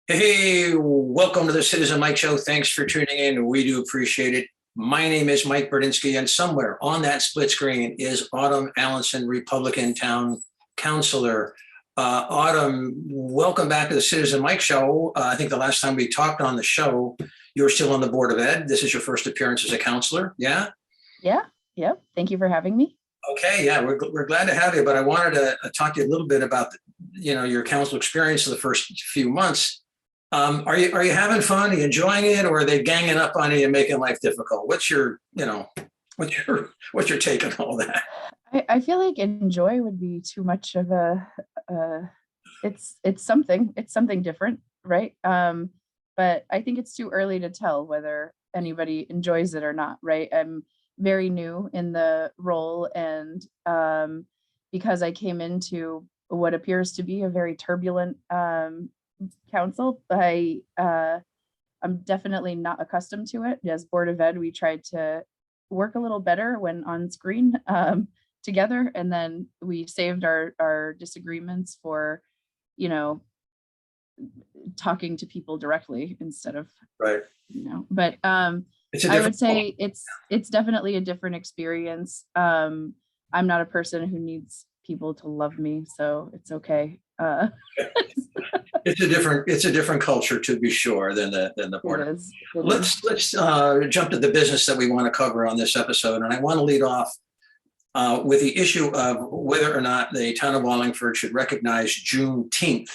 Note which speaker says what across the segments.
Speaker 1: Hey, welcome to the Citizen Mike Show. Thanks for tuning in. We do appreciate it. My name is Mike Berdinsky, and somewhere on that split screen is Autumn Allinson, Republican Town Councilor. Autumn, welcome back to the Citizen Mike Show. I think the last time we talked on the show, you were still on the Board of Ed. This is your first appearance as a councilor, yeah?
Speaker 2: Yeah. Yep. Thank you for having me.
Speaker 1: Okay, yeah, we're glad to have you, but I wanted to talk to you a little bit about, your council experience of the first few months. Are you having fun? Are you enjoying it, or are they ganging up on you and making life difficult? What's your take on all that?
Speaker 2: I feel like enjoy would be too much of uh, it's something different, right? But I think it's too early to tell whether anybody enjoys it or not, right? I'm very new in the role, and because I came into what appears to be a very turbulent council, I'm definitely not accustomed to it. As Board of Ed, we tried to work a little better when on screen together, and then we saved our disagreements for, you know, talking to people directly instead of,
Speaker 1: Right.
Speaker 2: But I would say it's definitely a different experience. I'm not a person who needs people to love me, so it's okay.
Speaker 1: It's a different culture, to be sure, than the board.
Speaker 2: It is.
Speaker 1: Let's jump to the business that we want to cover on this episode, and I want to lead off with the issue of whether or not the town of Wallingford should recognize Juneteenth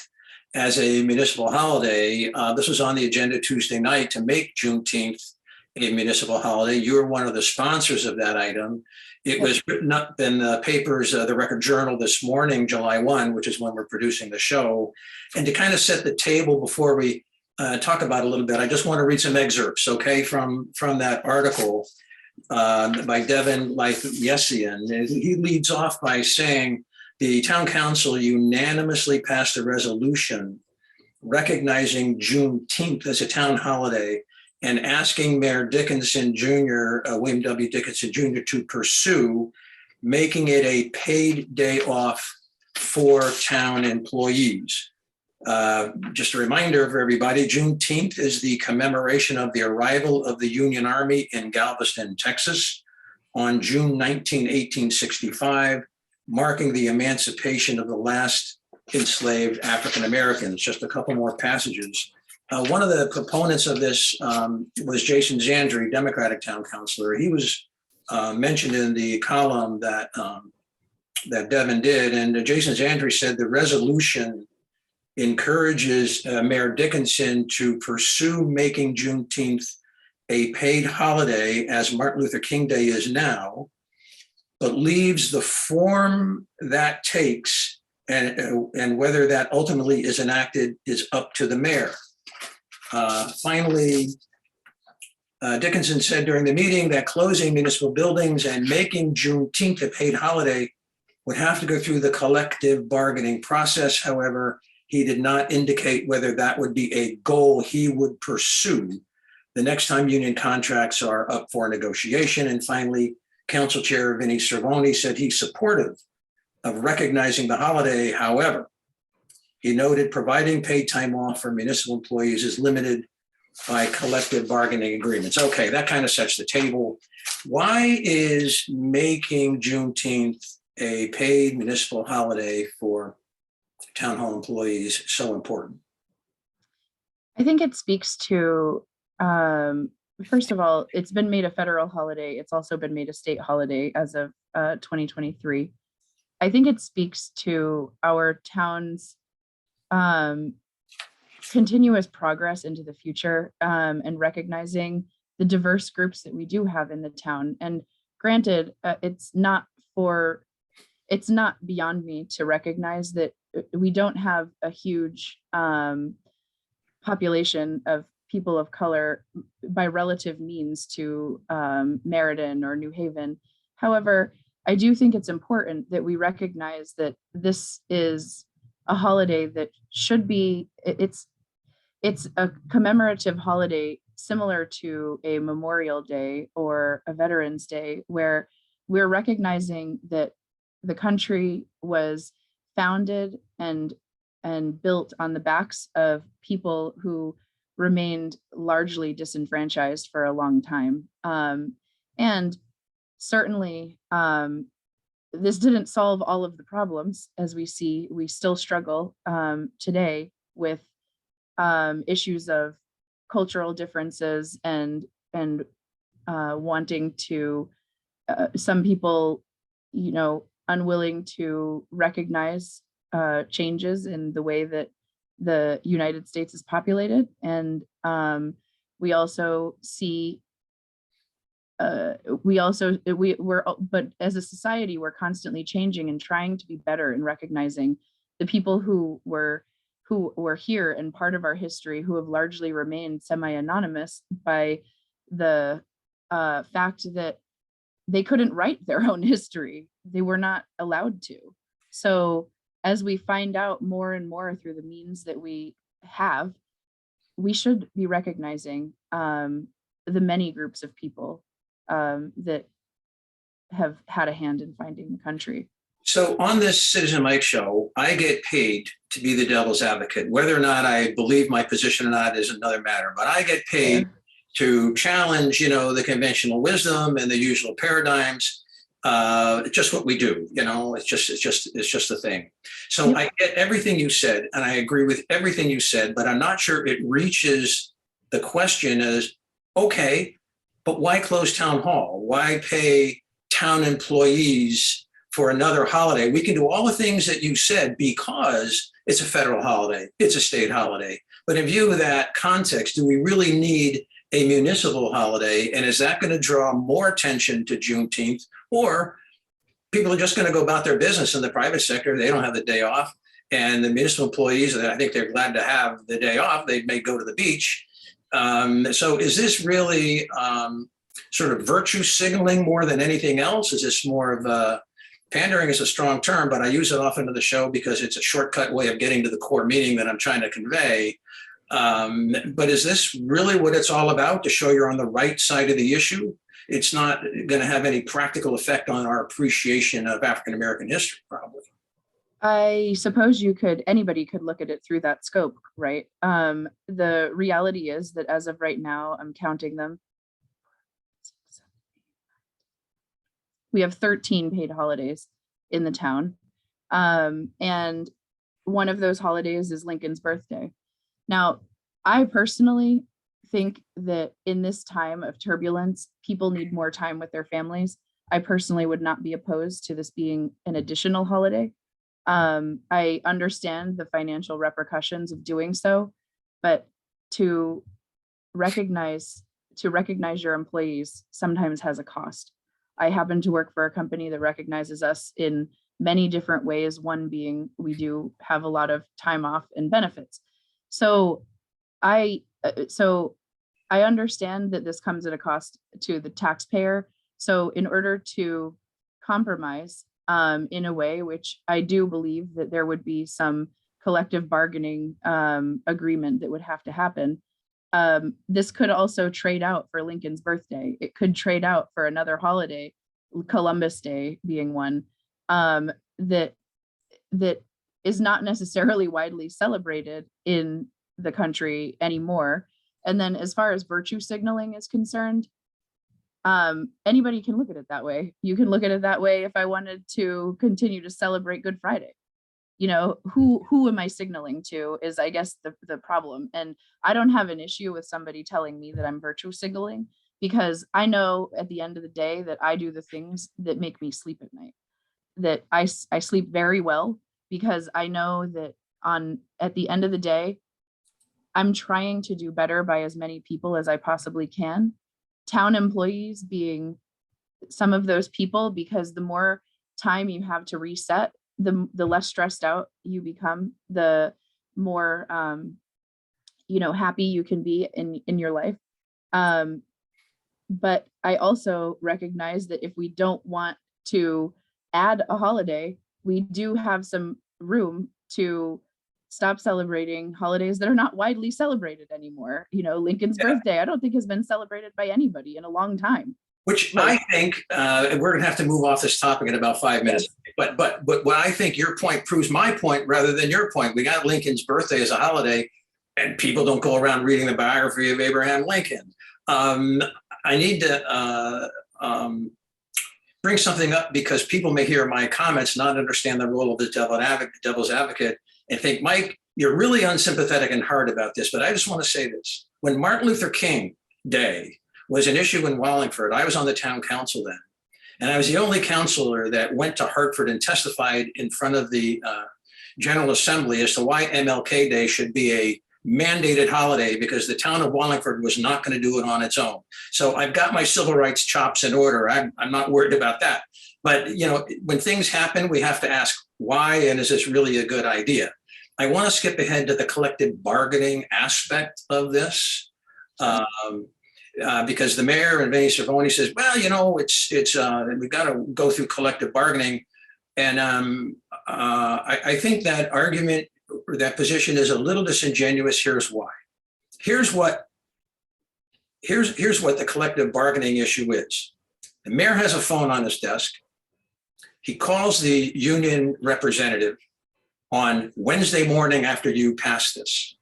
Speaker 1: as a municipal holiday. This was on the agenda Tuesday night to make Juneteenth a municipal holiday. You were one of the sponsors of that item. It was written up in the papers, the Record Journal this morning, July 1, which is when we're producing the show. And to kind of set the table before we talk about it a little bit, I just want to read some excerpts, okay, from that article by Devin Lythesian. He leads off by saying, the town council unanimously passed a resolution recognizing Juneteenth as a town holiday and asking Mayor Dickinson Jr., William W. Dickinson Jr., to pursue making it a paid day off for town employees. Just a reminder for everybody, Juneteenth is the commemoration of the arrival of the Union Army in Galveston, Texas on June 19, 1865, marking the emancipation of the last enslaved African Americans. Just a couple more passages. One of the proponents of this was Jason Zandri, Democratic town councilor. He was mentioned in the column that Devin did, and Jason Zandri said the resolution encourages Mayor Dickinson to pursue making Juneteenth a paid holiday, as Martin Luther King Day is now, but leaves the form that takes and whether that ultimately is enacted is up to the mayor. Finally, Dickinson said during the meeting that closing municipal buildings and making Juneteenth a paid holiday would have to go through the collective bargaining process. However, he did not indicate whether that would be a goal he would pursue the next time union contracts are up for negotiation. And finally, Council Chair Vinnie Cervoni said he's supportive of recognizing the holiday. However, he noted providing paid time off for municipal employees is limited by collective bargaining agreements. Okay, that kind of sets the table. Why is making Juneteenth a paid municipal holiday for town hall employees so important?
Speaker 2: I think it speaks to, first of all, it's been made a federal holiday. It's also been made a state holiday as of 2023. I think it speaks to our town's continuous progress into the future, and recognizing the diverse groups that we do have in the town. And granted, it's not beyond me to recognize that we don't have a huge population of people of color by relative means to Meriden or New Haven. However, I do think it's important that we recognize that this is a holiday that should be, it's a commemorative holiday similar to a Memorial Day or a Veterans Day, where we're recognizing that the country was founded and and built on the backs of people who remained largely disenfranchised for a long time. And certainly, this didn't solve all of the problems. As we see, we still struggle today with issues of cultural differences and wanting to, some people, unwilling to recognize changes in the way that the United States is populated. And we also see, but as a society, we're constantly changing and trying to be better and recognizing the people who were here and part of our history, who have largely remained semi-anonymous by the fact that they couldn't write their own history. They were not allowed to. So as we find out more and more through the means that we have, we should be recognizing the many groups of people that have had a hand in finding the country.
Speaker 1: So on this Citizen Mike show, I get paid to be the devil's advocate. Whether or not I believe my position or not is another matter, but I get paid to challenge, the conventional wisdom and the usual paradigms. Just what we do, it's just a thing. So I get everything you said, and I agree with everything you said, but I'm not sure it reaches the question as, okay, but why close town hall? Why pay town employees for another holiday? We can do all the things that you said because it's a federal holiday, it's a state holiday. But in view of that context, do we really need a municipal holiday? And is that going to draw more attention to Juneteenth? Or people are just going to go about their business in the private sector? They don't have the day off. And the municipal employees, I think they're glad to have the day off. They may go to the beach. So is this really sort of virtue signaling more than anything else? Is this more of a pandering is a strong term, but I use it often in the show because it's a shortcut way of getting to the core meaning that I'm trying to convey. But is this really what it's all about, to show you're on the right side of the issue? It's not going to have any practical effect on our appreciation of African-American history, probably.
Speaker 2: I suppose anybody could look at it through that scope, right? The reality is that as of right now, I'm counting them. We have 13 paid holidays in the town. And one of those holidays is Lincoln's birthday. Now, I personally think that in this time of turbulence, people need more time with their families. I personally would not be opposed to this being an additional holiday. I understand the financial repercussions of doing so, but to recognize your employees sometimes has a cost. I happen to work for a company that recognizes us in many different ways, one being we do have a lot of time off and benefits. So I understand that this comes at a cost to the taxpayer. So in order to compromise in a way, which I do believe that there would be some collective bargaining agreement that would have to happen, this could also trade out for Lincoln's birthday. It could trade out for another holiday, Columbus Day being one, that is not necessarily widely celebrated in the country anymore. And then as far as virtue signaling is concerned, anybody can look at it that way. You can look at it that way if I wanted to continue to celebrate Good Friday. Who am I signaling to is, I guess, the problem. And I don't have an issue with somebody telling me that I'm virtue signaling, because I know at the end of the day that I do the things that make me sleep at night, that I sleep very well, because I know that at the end of the day, I'm trying to do better by as many people as I possibly can. Town employees being some of those people, because the more time you have to reset, the less stressed out you become, the more happy you can be in your life. But I also recognize that if we don't want to add a holiday, we do have some room to stop celebrating holidays that are not widely celebrated anymore. Lincoln's birthday, I don't think has been celebrated by anybody in a long time.
Speaker 1: Which I think we're going to have to move off this topic in about 5 minutes. but what I think your point proves my point rather than your point. We got Lincoln's birthday as a holiday, and people don't go around reading the biography of Abraham Lincoln. I need to bring something up because people may hear my comments, not understand the role of the devil's advocate, and think, Mike, you're really unsympathetic and hard about this. But I just want to say this. When Martin Luther King Day was an issue in Wallingford, I was on the town council then. And I was the only councilor that went to Hartford and testified in front of the General Assembly as to why MLK Day should be a mandated holiday, because the town of Wallingford was not going to do it on its own. So I've got my civil rights chops in order. I'm not worried about that. But you know, when things happen, we have to ask why, and is this really a good idea? I want to skip ahead to the collective bargaining aspect of this. Because the mayor and Vinnie Cervoni says, well, you know, it's we've got to go through collective bargaining. And I think that argument, or that position, is a little disingenuous. Here's why. Here's what the collective bargaining issue is. The mayor has a phone on his desk. He calls the union representative on Wednesday morning after you pass this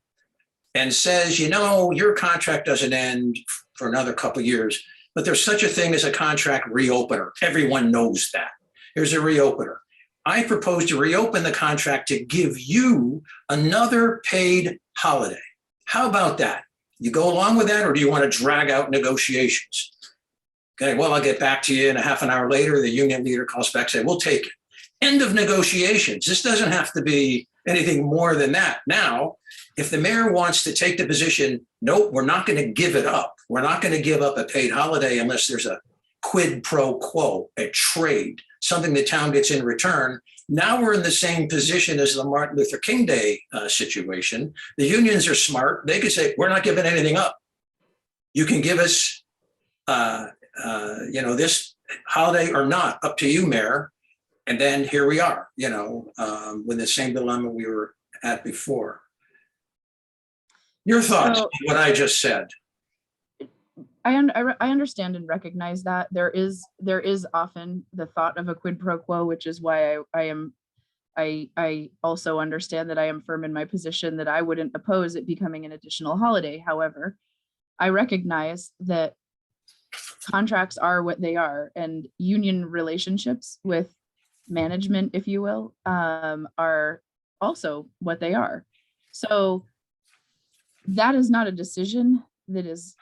Speaker 1: and says, you know, your contract doesn't end for another couple of years, but there's such a thing as a contract reopener. Everyone knows that. Here's a reopener. I propose to reopen the contract to give you another paid holiday. How about that? You go along with that, or do you want to drag out negotiations? Okay, well, I'll get back to you. And a half an hour later, the union leader calls back, say, we'll take it. End of negotiations. This doesn't have to be anything more than that. Now, if the mayor wants to take the position, nope, we're not going to give it up. We're not going to give up a paid holiday unless there's a quid pro quo, a trade, something the town gets in return. Now we're in the same position as the Martin Luther King Day situation. The unions are smart. They could say, we're not giving anything up. You can give us, this holiday or not, up to you, mayor. And then here we are, with the same dilemma we were at before. Your thoughts on what I just said?
Speaker 2: I understand and recognize that there is often the thought of a quid pro quo, which is why I also understand that I am firm in my position that I wouldn't oppose it becoming an additional holiday. However, I recognize that contracts are what they are, and union relationships with management, if you will, are also what they are. So that is not a decision that is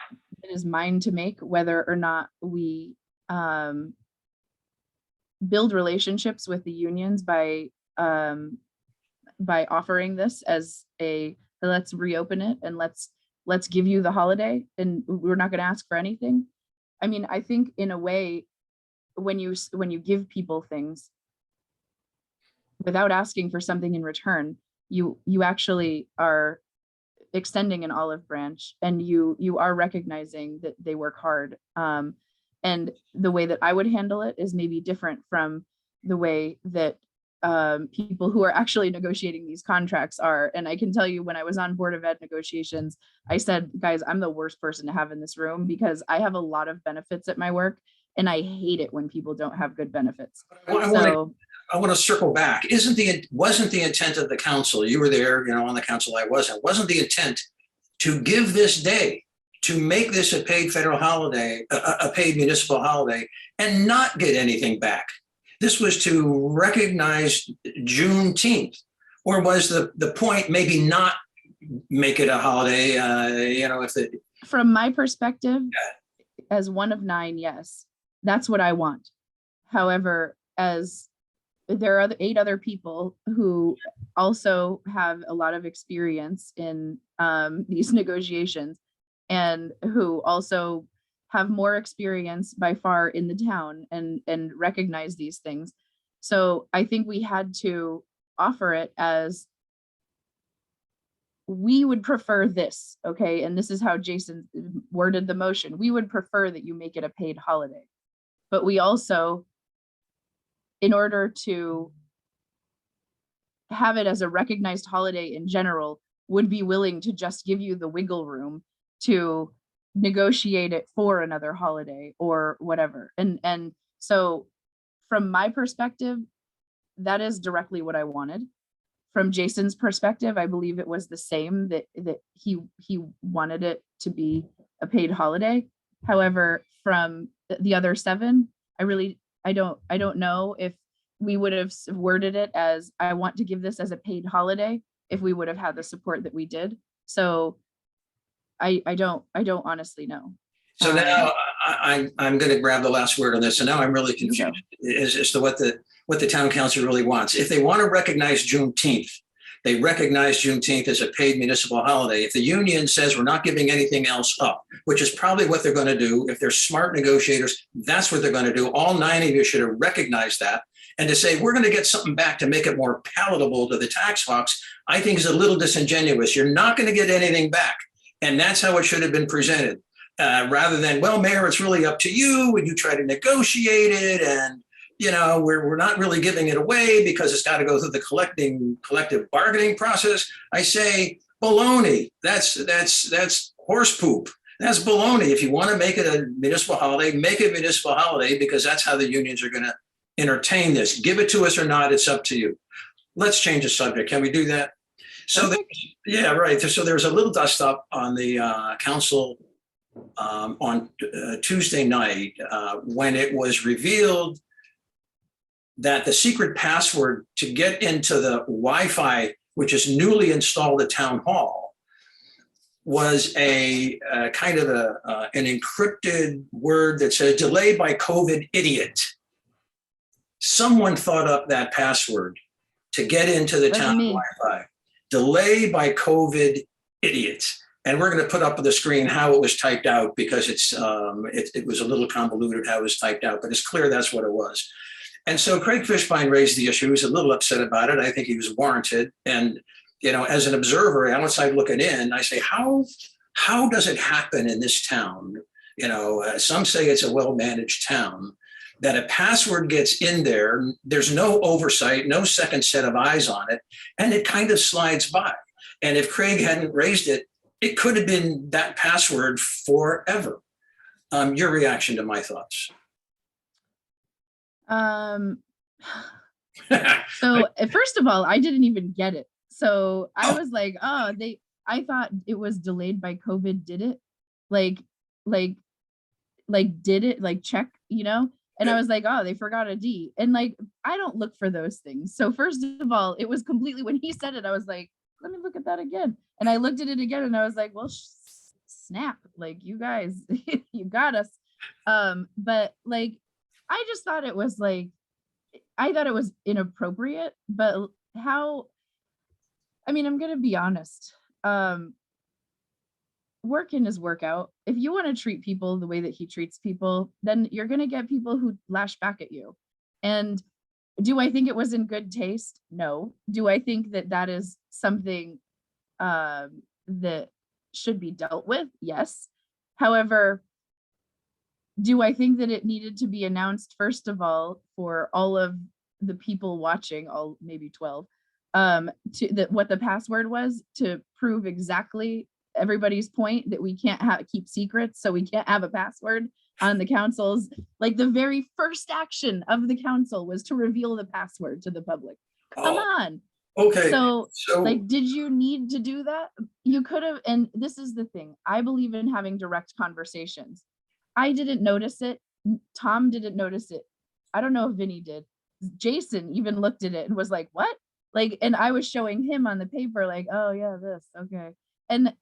Speaker 2: mine to make, whether or not we build relationships with the unions by offering this as a let's reopen it and let's give you the holiday and we're not going to ask for anything. I mean, I think in a way, when you give people things without asking for something in return, you actually are extending an olive branch, and you are recognizing that they work hard. And the way that I would handle it is maybe different from the way that people who are actually negotiating these contracts are. And I can tell you, when I was on Board of Ed negotiations, I said, guys, I'm the worst person to have in this room because I have a lot of benefits at my work, and I hate it when people don't have good benefits.
Speaker 1: I want to circle back. Wasn't the intent of the council, you were there, on the council, I wasn't the intent to give this day, to make this a paid federal holiday, a paid municipal holiday, and not get anything back? This was to recognize Juneteenth, or was the point maybe not make it a holiday?
Speaker 2: From my perspective, as one of 9, yes, that's what I want. However, as there are 8 other people who also have a lot of experience in these negotiations, and who also have more experience by far in the town and recognize these things. So I think we had to offer it as, we would prefer this, okay? And this is how Jason worded the motion. We would prefer that you make it a paid holiday. But we also, in order to have it as a recognized holiday in general, would be willing to just give you the wiggle room to negotiate it for another holiday or whatever. And so from my perspective, that is directly what I wanted. From Jason's perspective, I believe it was the same, that he wanted it to be a paid holiday. However, from the other 7, I don't know if we would have worded it as, I want to give this as a paid holiday, if we would have had the support that we did. So I don't honestly know.
Speaker 1: So now I'm going to grab the last word on this. And now I'm really confused as to what the town council really wants. If they want to recognize Juneteenth, they recognize Juneteenth as a paid municipal holiday. If the union says we're not giving anything else up, which is probably what they're going to do, if they're smart negotiators, that's what they're going to do. All 9 of you should have recognized that. And to say we're going to get something back to make it more palatable to the tax hawks, I think is a little disingenuous. You're not going to get anything back. And that's how it should have been presented. Rather than, well, Mayor, it's really up to you. Would you try to negotiate it? And, you know, we're not really giving it away because it's got to go through the collective bargaining process. I say, baloney. That's horse poop. That's baloney. If you want to make it a municipal holiday, make it a municipal holiday, because that's how the unions are going to entertain this. Give it to us or not, it's up to you. Let's change the subject. Can we do that? So, yeah, right. So there's a little dust up on the council on Tuesday night when it was revealed that the secret password to get into the Wi-Fi, which is newly installed at Town Hall, was a kind of an encrypted word that said "delayed by COVID, idiot." Someone thought up that password to get into the town Wi-Fi. Delay by COVID, idiot. And we're going to put up on the screen how it was typed out, because it was a little convoluted how it was typed out, but it's clear that's what it was. And so Craig Fishbein raised the issue. He was a little upset about it. I think he was warranted. And, you know, as an observer, outside looking in, I say, how does it happen in this town? You know, some say it's a well-managed town, that a password gets in there, there's no oversight, no second set of eyes on it, and it kind of slides by. And if Craig hadn't raised it, it could have been that password forever. Your reaction to my thoughts?
Speaker 2: So first of all, I didn't even get it. So I was like, oh, I thought it was delayed by COVID. Did it? Like did it? Like check, you know? And I was like, oh, they forgot a D. And like, I don't look for those things. So first of all, it was completely, when he said it, I was like, let me look at that again. And I looked at it again and I was like, well, snap, like you guys, you got us. But like, I just thought it was like, I thought it was inappropriate, but how, I mean, I'm going to be honest. Work in is work out. If you want to treat people the way that he treats people, then you're going to get people who lash back at you. And do I think it was in good taste? No. Do I think that that is something that should be dealt with? Yes. However, do I think that it needed to be announced, first of all, for all of the people watching, all maybe 12, to what the password was, to prove exactly everybody's point that we can't keep secrets, so we can't have a password on the council's, like the very first action of the council was to reveal the password to the public. Come on.
Speaker 1: Okay.
Speaker 2: So like, did you need to do that? You could have, and this is the thing. I believe in having direct conversations. I didn't notice it. Tom didn't notice it. I don't know if Vinny did. Jason even looked at it and was like, what? Like, and I was showing him on the paper, like, oh yeah, this, okay. And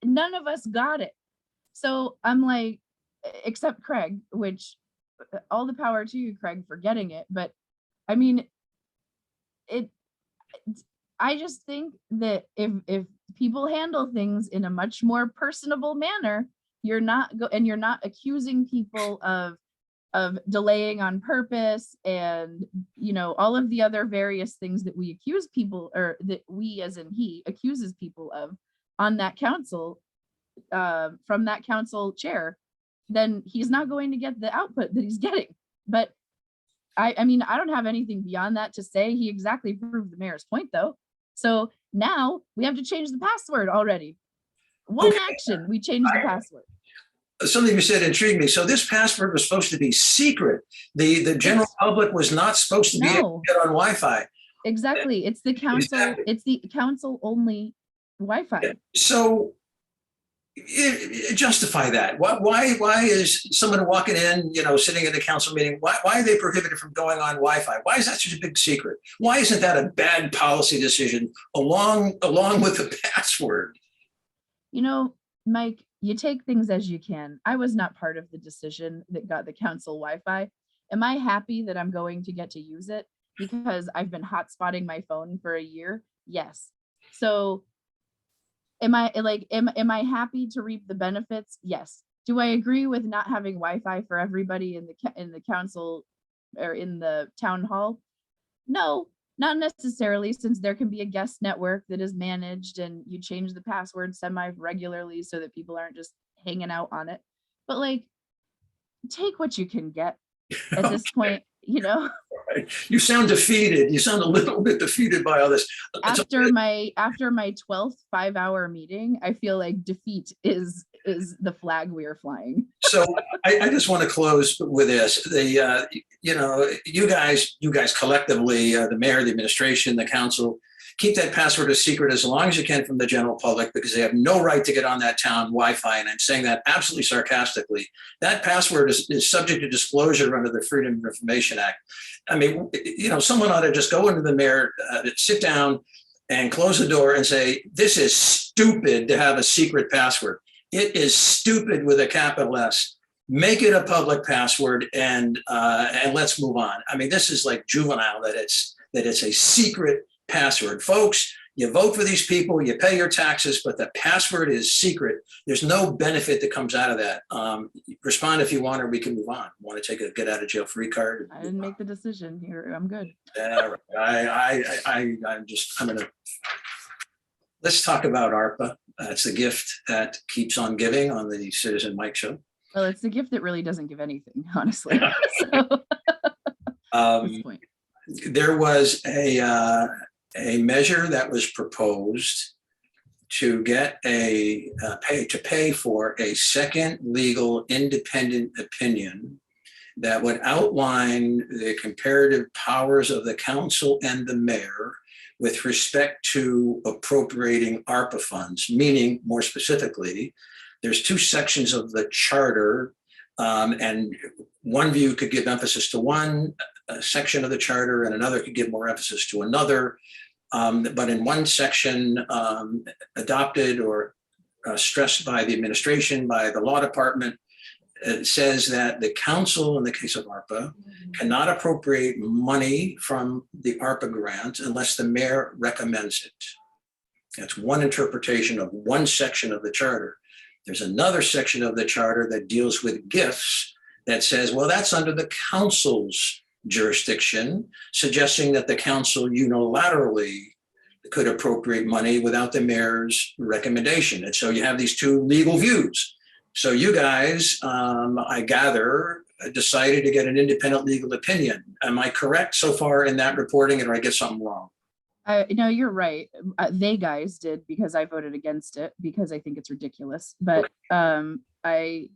Speaker 2: none of us got it. So I'm like, except Craig, which all the power to you, Craig, for getting it. But I mean, I just think that if people handle things in a much more personable manner, you're not accusing people of delaying on purpose, and you know, all of the other various things that we accuse people, or that we, as in he, accuses people of on that council, from that council chair, then he's not going to get the output that he's getting. But I mean, I don't have anything beyond that to say. He exactly proved the mayor's point, though. So now we have to change the password already. One action, we changed the password.
Speaker 1: something you said intrigued me. So this password was supposed to be secret. The general public was not supposed to be able to get on Wi-Fi.
Speaker 2: Exactly. It's the council.
Speaker 1: Exactly.
Speaker 2: It's the council only Wi-Fi.
Speaker 1: So justify that. Why is someone walking in, sitting in a council meeting, why are they prohibited from going on Wi-Fi? Why is that such a big secret? Why isn't that a bad policy decision along with the password?
Speaker 2: Mike, you take things as you can. I was not part of the decision that got the council Wi-Fi. Am I happy that I'm going to get to use it because I've been hotspotting my phone for a year? Yes. So am I happy to reap the benefits? Yes. Do I agree with not having Wi-Fi for everybody in the council or in the town hall? No, not necessarily, since there can be a guest network that is managed and you change the password semi-regularly so that people aren't just hanging out on it. But take what you can get at this point,
Speaker 1: You sound defeated. You sound a little bit defeated by all this.
Speaker 2: After my 12th 5-hour meeting, I feel like defeat is the flag we are flying.
Speaker 1: So I just want to close with this. You guys collectively, the mayor, the administration, the council, keep that password a secret as long as you can from the general public, because they have no right to get on that town Wi-Fi. And I'm saying that absolutely sarcastically. That password is subject to disclosure under the Freedom of Information Act. I mean, someone ought to just go into the mayor, sit down and close the door and say, this is stupid to have a secret password. It is stupid with a capital S. Make it a public password and let's move on. I mean, this is like juvenile that it's a secret password. Folks, you vote for these people, you pay your taxes, but the password is secret. There's no benefit that comes out of that. Respond if you want, or we can move on. Want to take a get out of jail free card?
Speaker 2: I didn't make the decision here. I'm good.
Speaker 1: Yeah, I'm gonna, let's talk about ARPA. It's the gift that keeps on giving on the Citizen Mike Show.
Speaker 2: Well, it's the gift that really doesn't give anything, honestly. So, at this point.
Speaker 1: There was a measure that was proposed to get pay for a second legal independent opinion that would outline the comparative powers of the council and the mayor with respect to appropriating ARPA funds, meaning more specifically, there's 2 sections of the charter, and one view could give emphasis to one section of the charter and another could give more emphasis to another. But in one section adopted or stressed by the administration, by the law department, it says that the council, in the case of ARPA, cannot appropriate money from the ARPA grant unless the mayor recommends it. That's one interpretation of one section of the charter. There's another section of the charter that deals with gifts that says, well, that's under the council's jurisdiction, suggesting that the council unilaterally could appropriate money without the mayor's recommendation. And so you have these 2 legal views. So you guys, I gather, decided to get an independent legal opinion. Am I correct so far in that reporting, or did I get something wrong?
Speaker 2: No, you're right. They guys did, because I voted against it because I think it's ridiculous. But I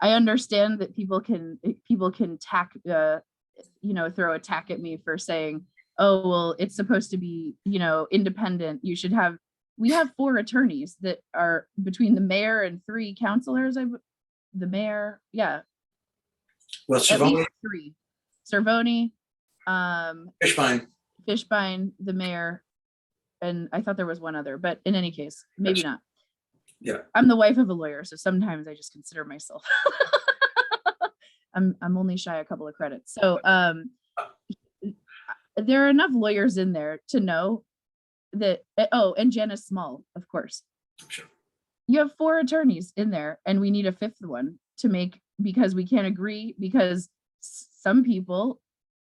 Speaker 2: understand that people can throw a tack at me for saying, oh, well, it's supposed to be, independent. We have 4 attorneys that are between the mayor and 3 councilors. The mayor, yeah.
Speaker 1: Well, Cervoni,
Speaker 2: 3. Cervoni, Fishbein, the mayor, and I thought there was one other, but in any case, maybe not.
Speaker 1: Yeah.
Speaker 2: I'm the wife of a lawyer, so sometimes I just consider myself. I'm only shy a couple of credits. So there are enough lawyers in there to know that, and Janice Small, of course.
Speaker 1: Sure.
Speaker 2: You have 4 attorneys in there, and we need a 5th one to make, because we can't agree, because some people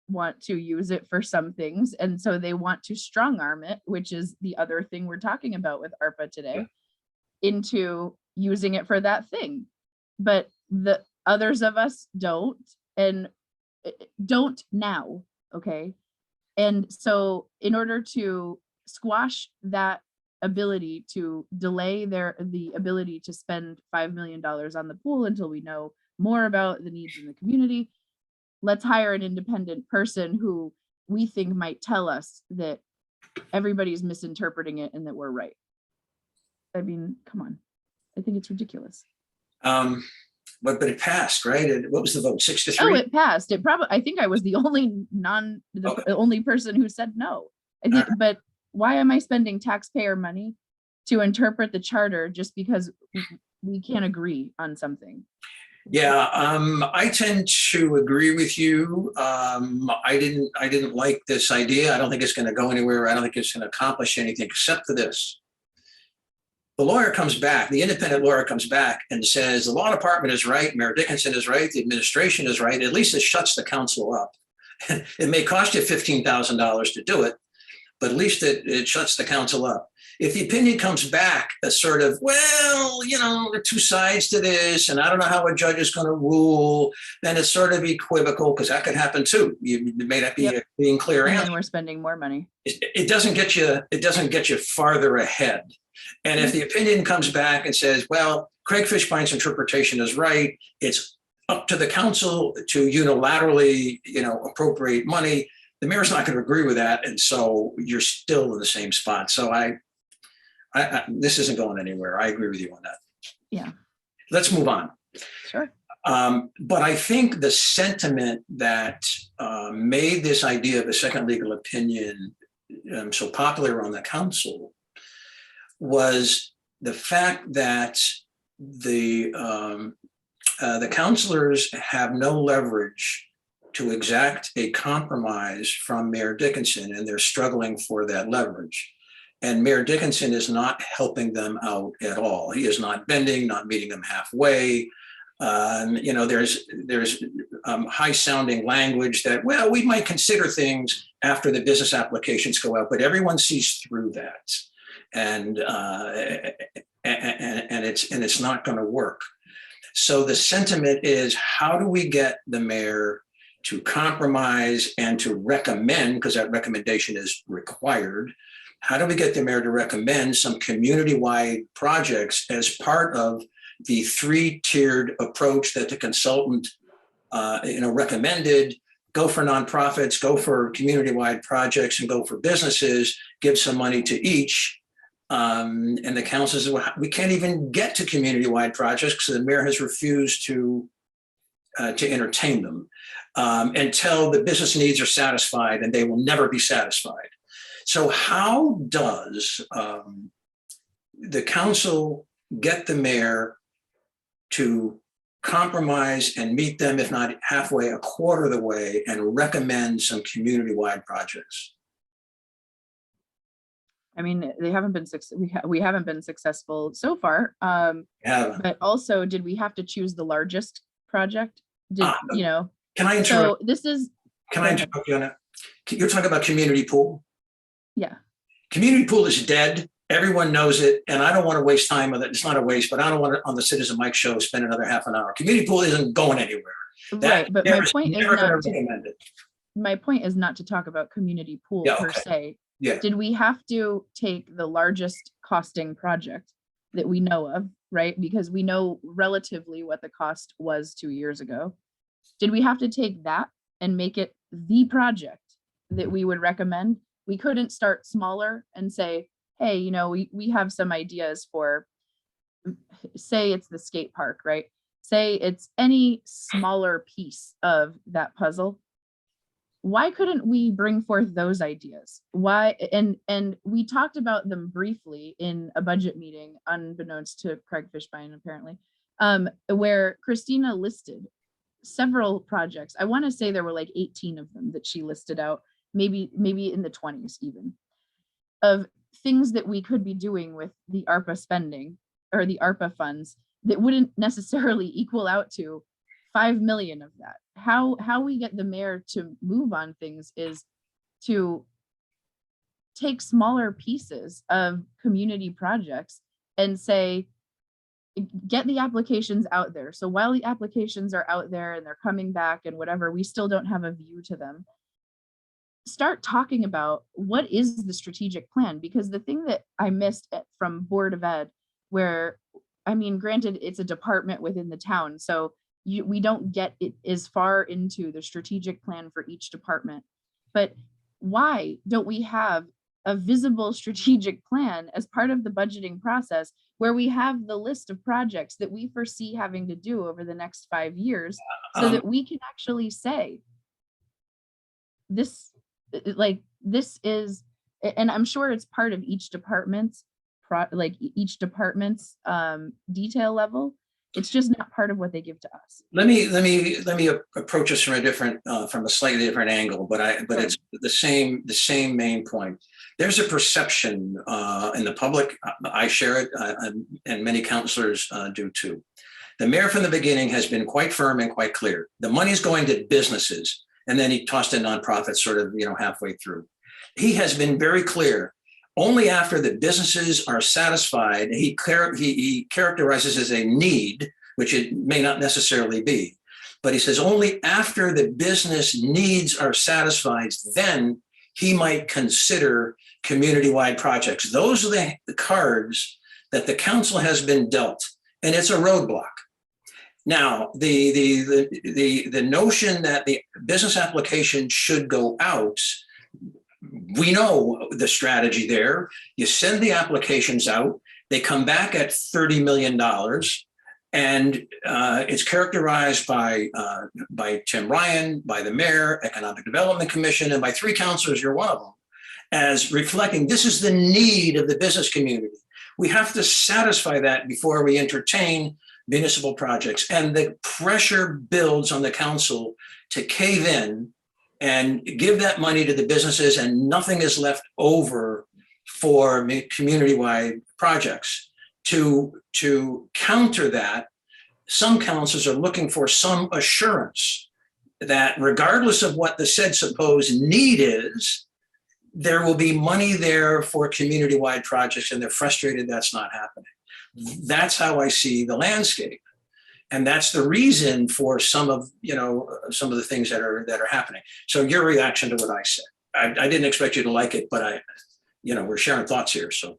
Speaker 2: want to use it for some things, and so they want to strong arm it, which is the other thing we're talking about with ARPA today, into using it for that thing. But the others of us don't, and don't now, okay? And so in order to squash that ability to delay the ability to spend $5 million on the pool until we know more about the needs in the community. Let's hire an independent person who we think might tell us that everybody's misinterpreting it and that we're right. I mean, come on. I think it's ridiculous.
Speaker 1: But it passed, right? What was the vote? 6-3?
Speaker 2: Oh, it passed. It probably, I think I was the only only person who said no. I think, but why am I spending taxpayer money to interpret the charter just because we can't agree on something?
Speaker 1: Yeah, I tend to agree with you. I didn't like this idea. I don't think it's going to go anywhere. I don't think it's going to accomplish anything except for this. The lawyer comes back, the independent lawyer comes back and says, the law department is right, Mayor Dickinson is right, the administration is right. At least it shuts the council up. It may cost you $15,000 to do it, but at least it shuts the council up. If the opinion comes back as sort of, well, you know, there are two sides to this, and I don't know how a judge is going to rule, then it's sort of equivocal, because that could happen too. You may not be being clear.
Speaker 2: And then we're spending more money.
Speaker 1: It doesn't get you farther ahead. And if the opinion comes back and says, well, Craig Fishbein's interpretation is right, it's up to the council to unilaterally, you know, appropriate money, the mayor's not going to agree with that. And so you're still in the same spot. So this isn't going anywhere. I agree with you on that.
Speaker 2: Yeah.
Speaker 1: Let's move on.
Speaker 2: Sure.
Speaker 1: But I think the sentiment that made this idea of a second legal opinion so popular on the council was the fact that the councilors have no leverage to exact a compromise from Mayor Dickinson, and they're struggling for that leverage. And Mayor Dickinson is not helping them out at all. He is not bending, not meeting them halfway. You know, there's high-sounding language that, well, we might consider things after the business applications go out, but everyone sees through that, and it's not going to work. So the sentiment is, how do we get the mayor to compromise and to recommend, because that recommendation is required, how do we get the mayor to recommend some community-wide projects as part of the three-tiered approach that the consultant recommended? Go for nonprofits, go for community-wide projects, and go for businesses, give some money to each. And the council says, well, we can't even get to community-wide projects because the mayor has refused to entertain them until the business needs are satisfied, and they will never be satisfied. So how does the council get the mayor to compromise and meet them, if not halfway, a quarter of the way, and recommend some community-wide projects?
Speaker 2: I mean, they haven't been we haven't been successful so far. But also, did we have to choose the largest project? You know? Can I interrupt? So this is.
Speaker 1: Can I interrupt you on that? You're talking about community pool.
Speaker 2: Yeah.
Speaker 1: Community pool is dead. Everyone knows it, and I don't want to waste time with it. It's not a waste, but I don't want to, on the Citizen Mike show, spend another half an hour. Community pool isn't going anywhere.
Speaker 2: Right, but my point is not to talk about community pool per se.
Speaker 1: Yeah.
Speaker 2: Did we have to take the largest costing project that we know of, right? Because we know relatively what the cost was 2 years ago. Did we have to take that and make it the project that we would recommend? We couldn't start smaller and say, hey, you know, we have some ideas for, say it's the skate park, right? Say it's any smaller piece of that puzzle. Why couldn't we bring forth those ideas? Why? And we talked about them briefly in a budget meeting, unbeknownst to Craig Fishbein, apparently, where Christina listed several projects. I want to say there were like 18 of them that she listed out, maybe in the 20s even, of things that we could be doing with the ARPA spending or the ARPA funds that wouldn't necessarily equal out to 5 million of that. How we get the mayor to move on things is to take smaller pieces of community projects and say, get the applications out there. So while the applications are out there and they're coming back and whatever, we still don't have a view to them. start talking about what is the strategic plan, because the thing that I missed from Board of Ed, where, I mean, granted, it's a department within the town, so we don't get it as far into the strategic plan for each department. But why don't we have a visible strategic plan as part of the budgeting process, where we have the list of projects that we foresee having to do over the next 5 years, so that we can actually say this, like, this is, and I'm sure it's part of each department's each department's detail level. It's just not part of what they give to us.
Speaker 1: Let me approach this from a different, from a slightly different angle, but
Speaker 2: Sure.
Speaker 1: it's the same main point. There's a perception in the public, I share it, and many councilors do too. The mayor from the beginning has been quite firm and quite clear. The money's going to businesses, and then he tossed in nonprofits sort of, halfway through. He has been very clear. Only after the businesses are satisfied, he characterizes as a need, which it may not necessarily be, but he says only after the business needs are satisfied, then he might consider community-wide projects. Those are the cards that the council has been dealt, and it's a roadblock. Now, the notion that the business application should go out, we know the strategy there. You send the applications out, they come back at $30 million, and it's characterized by Tim Ryan, by the mayor, Economic Development Commission, and by 3 councilors, you're one of them, as reflecting this is the need of the business community. We have to satisfy that before we entertain municipal projects, and the pressure builds on the council to cave in and give that money to the businesses, and nothing is left over for community-wide projects. To counter that, some councils are looking for some assurance that regardless of what the said supposed need is, there will be money there for community-wide projects, and they're frustrated that's not happening. That's how I see the landscape. And that's the reason for some of the things that are happening. So your reaction to what I said, I didn't expect you to like it, but we're sharing thoughts here. So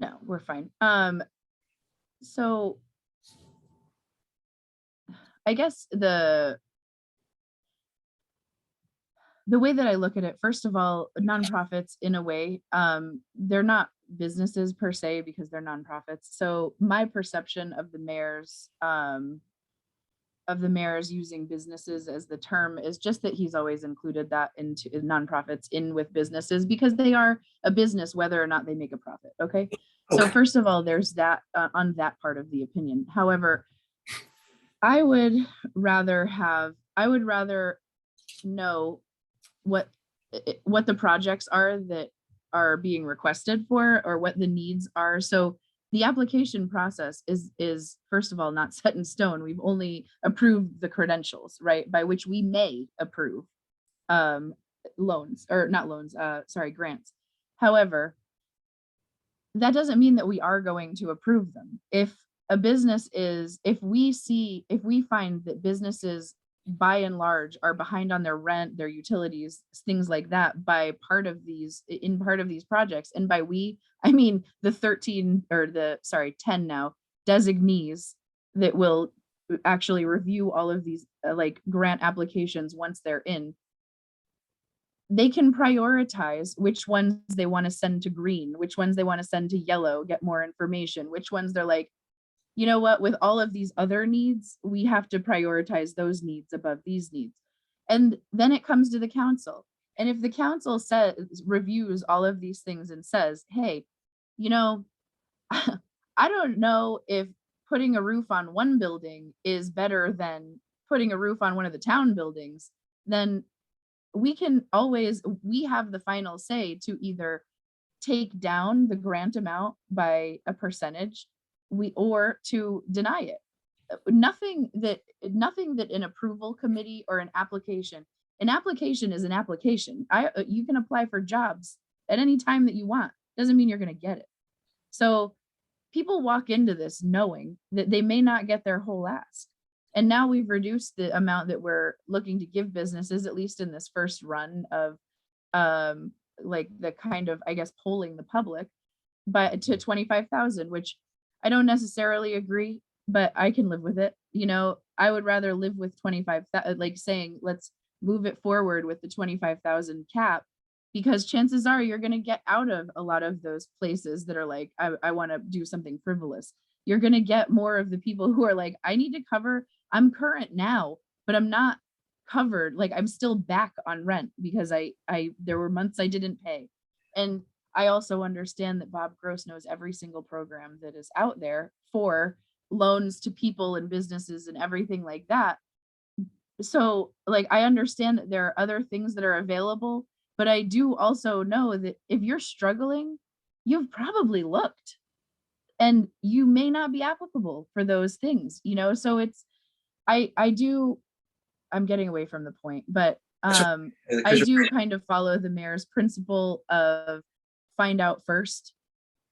Speaker 2: no, we're fine. So I guess the way that I look at it, first of all, nonprofits, in a way, they're not businesses per se because they're nonprofits. So my perception of the mayor's using businesses as the term is just that he's always included that into nonprofits in with businesses because they are a business whether or not they make a profit. Okay. So first of all, there's that on that part of the opinion. However, I would rather know what the projects are that are being requested for, or what the needs are. So the application process is first of all not set in stone. We've only approved the credentials, right, by which we may approve grants. However, that doesn't mean that we are going to approve them. If we find that businesses by and large are behind on their rent, their utilities, things like that in part of these projects, and by we, I mean the 10 now designees that will actually review all of these grant applications once they're in, they can prioritize which ones they want to send to green, which ones they want to send to yellow, get more information, which ones they're like, you know what, with all of these other needs, we have to prioritize those needs above these needs. And then it comes to the council. And if the council reviews all of these things and says, hey, I don't know if putting a roof on one building is better than putting a roof on one of the town buildings, then we have the final say to either take down the grant amount by a percentage or to deny it. Nothing that an approval committee or an application is an application. You can apply for jobs at any time that you want. Doesn't mean you're going to get it. So people walk into this knowing that they may not get their whole ask. And now we've reduced the amount that we're looking to give businesses, at least in this first run of like the kind of, I guess, polling the public, but to 25,000, which I don't necessarily agree, but I can live with it. You know, I would rather live with 25,000, like saying, let's move it forward with the 25,000 cap, because chances are you're going to get out of a lot of those places that are like, I want to do something frivolous. You're going to get more of the people who are like, I need to cover, I'm current now, but I'm not covered. Like I'm still back on rent because there were months I didn't pay. And I also understand that Bob Gross knows every single program that is out there for loans to people and businesses and everything like that. So like, I understand that there are other things that are available, but I do also know that if you're struggling, you've probably looked and you may not be applicable for those things, you know? So it's, I'm getting away from the point, but I do kind of follow the mayor's principle of find out first,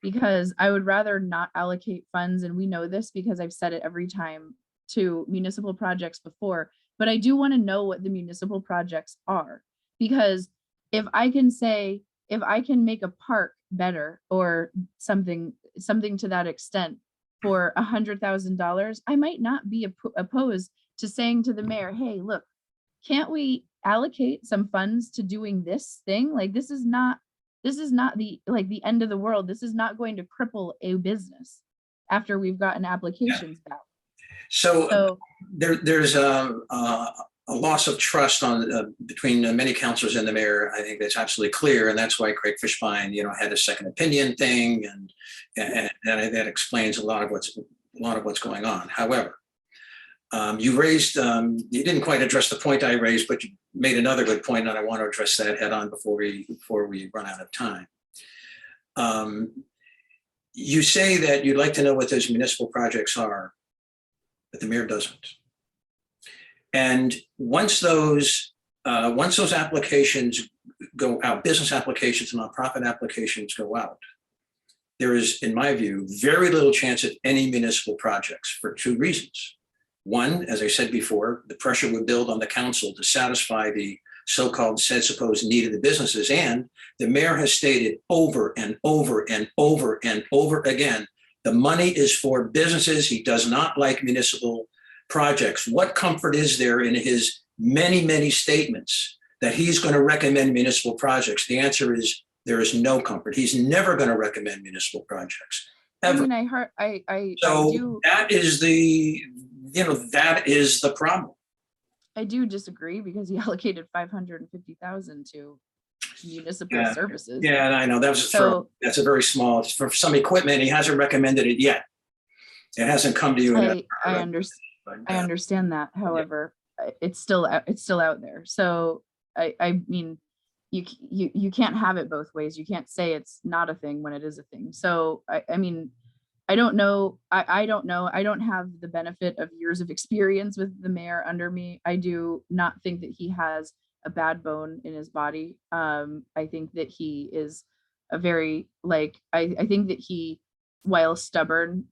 Speaker 2: because I would rather not allocate funds. And we know this because I've said it every time to municipal projects before, but I do want to know what the municipal projects are, because if I can say, if I can make a park better or something to that extent for $100,000, I might not be opposed to saying to the mayor, hey, look, can't we allocate some funds to doing this thing? Like, this is not the, like, the end of the world. This is not going to cripple a business after we've gotten applications back.
Speaker 1: So there's a loss of trust between many councilors and the mayor. I think that's absolutely clear, and that's why Craig Fishbein, had a second opinion thing, and that explains a lot of what's going on. However, you didn't quite address the point I raised, but you made another good point, and I want to address that head on before we run out of time. You say that you'd like to know what those municipal projects are, but the mayor doesn't. And once those applications go out, business applications and nonprofit applications go out, there is, in my view, very little chance of any municipal projects for two reasons. One, as I said before, the pressure would build on the council to satisfy the so-called said supposed need of the businesses. And the mayor has stated over and over and over and over again, the money is for businesses. He does not like municipal projects. What comfort is there in his many, many statements that he's going to recommend municipal projects? The answer is there is no comfort. He's never going to recommend municipal projects. Ever.
Speaker 2: I mean,
Speaker 1: that is that is the problem.
Speaker 2: I do disagree because he allocated 550,000 to municipal services.
Speaker 1: Yeah, I know that's a very small for some equipment. He hasn't recommended it yet. It hasn't come to you.
Speaker 2: I understand that. However, it's still out there. So I mean, you can't have it both ways. You can't say it's not a thing when it is a thing. So I mean, I don't know. I don't know. I don't have the benefit of years of experience with the mayor under me. I do not think that he has a bad bone in his body. I think that he is a very, like, I think that he, while stubborn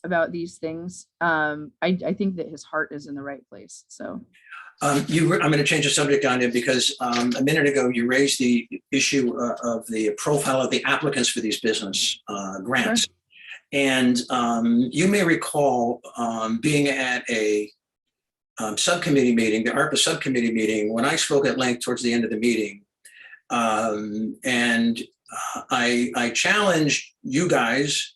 Speaker 2: about these things, I think that his heart is in the right place. So
Speaker 1: I'm going to change the subject on it because a minute ago you raised the issue of the profile of the applicants for these business grants. Sure. And you may recall being at a subcommittee meeting, the ARPA subcommittee meeting, when I spoke at length towards the end of the meeting. And I challenged you guys